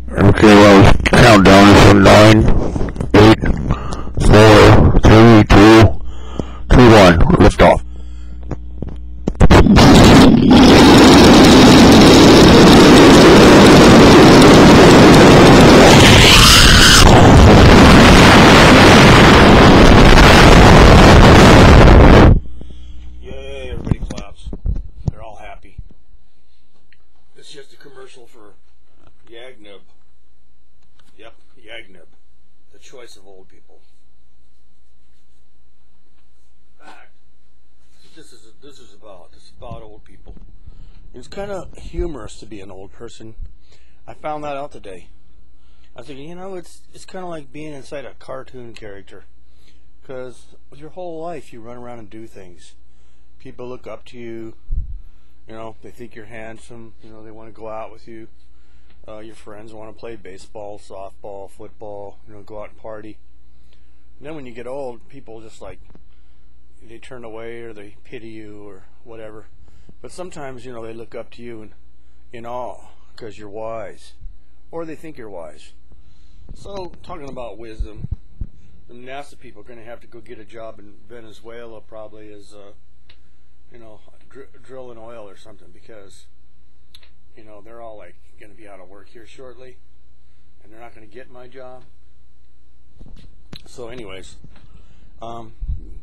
Okay, well, countdown is from 9, 8, 4, 3, 2, 1. Lift off. Yay, everybody claps. They're all happy. It's just a commercial for Yagnub. Yep, Yagnub. The choice of old people. Fact. This is about old people. It's kind of humorous to be an old person. I found that out today. I was thinking, it's kind of like being inside a cartoon character. Because your whole life you run around and do things. People look up to you. They think you're handsome. They want to go out with you. Your friends want to play baseball, softball, football. Go out and party. And then when you get old, people just they turn away or they pity you or whatever. But sometimes they look up to you in awe because you're wise, or they think you're wise. So talking about wisdom, the NASA people are going to have to go get a job in Venezuela probably as drilling oil or something, because they're all going to be out of work here shortly, and they're not going to get my job. So anyways,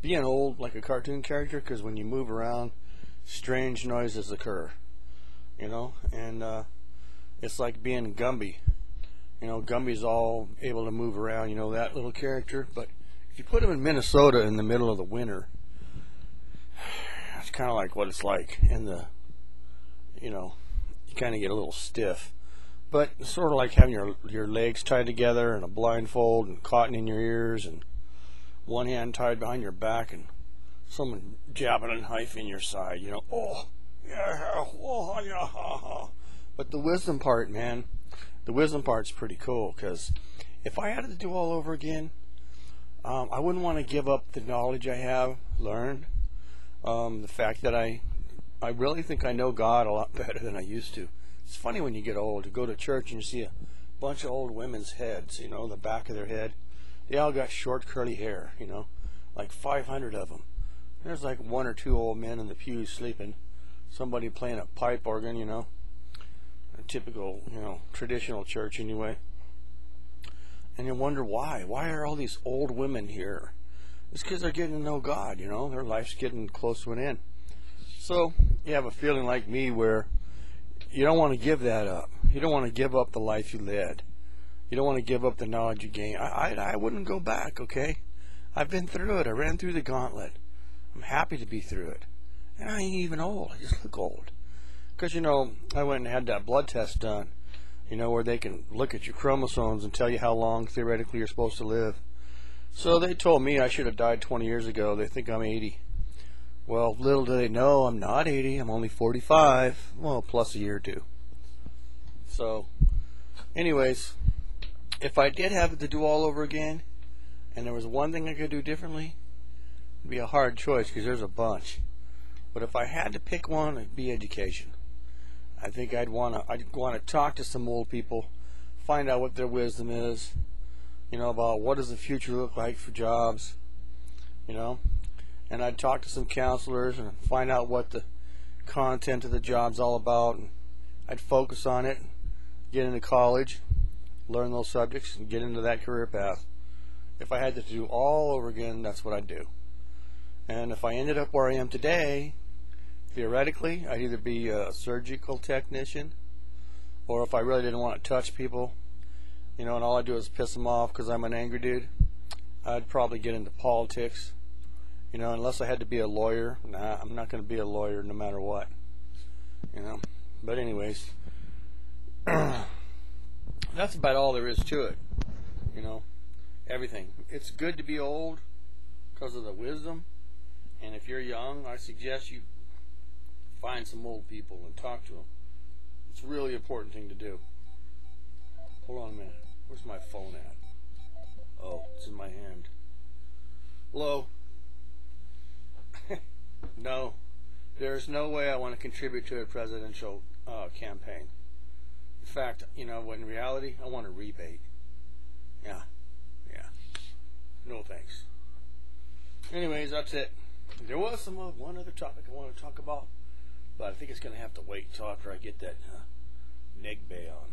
being old like a cartoon character, because when you move around, strange noises occur, and it's like being Gumby. Gumby's all able to move around, that little character, but if you put him in Minnesota in the middle of the winter, it's kind of like what it's like in the, you kind of get a little stiff. But it's sort of like having your legs tied together and a blindfold and cotton in your ears and one hand tied behind your back and someone jabbing a knife in your side, oh, yeah, oh, yeah. But the wisdom part, man, the wisdom part's pretty cool, because if I had to do all over again, I wouldn't want to give up the knowledge I have learned. The fact that I really think I know God a lot better than I used to. It's funny when you get old, to go to church and you see a bunch of old women's heads, the back of their head. They all got short curly hair, like 500 of them. There's like one or two old men in the pews sleeping, somebody playing a pipe organ, a typical, traditional church anyway. And you wonder why. Why are all these old women here? It's because they're getting to know God, their life's getting close to an end. So you have a feeling like me where you don't want to give that up. You don't want to give up the life you led. You don't want to give up the knowledge you gained. I wouldn't go back, okay? I've been through it. I ran through the gauntlet. I'm happy to be through it. And I ain't even old. I just look old. Because, I went and had that blood test done, where they can look at your chromosomes and tell you how long theoretically you're supposed to live. So they told me I should have died 20 years ago. They think I'm 80. Well, little do they know I'm not 80. I'm only 45. Well, plus a year or two. So, anyways, if I did have it to do all over again, and there was one thing I could do differently, it'd be a hard choice because there's a bunch. But if I had to pick one, it'd be education. I think I'd want to talk to some old people, find out what their wisdom is, about what does the future look like for jobs, and I'd talk to some counselors and find out what the content of the job's all about, and I'd focus on it, get into college, learn those subjects, and get into that career path. If I had to do all over again, that's what I'd do. And if I ended up where I am today, theoretically, I'd either be a surgical technician, or if I really didn't want to touch people, and all I do is piss them off because I'm an angry dude, I'd probably get into politics. Unless I had to be a lawyer. Nah, I'm not going to be a lawyer no matter what. But anyways, that's about all there is to it. Everything. It's good to be old because of the wisdom. And if you're young, I suggest you find some old people and talk to them. It's a really important thing to do. Hold on a minute. Where's my phone at? Oh, it's in my hand. Hello? No, there's no way I want to contribute to a presidential campaign. fact, you know, when in reality, I want a rebate. Yeah. No thanks. Anyways, that's it. There was some one other topic I want to talk about, but I think it's going to have to wait until after I get that neg bay on.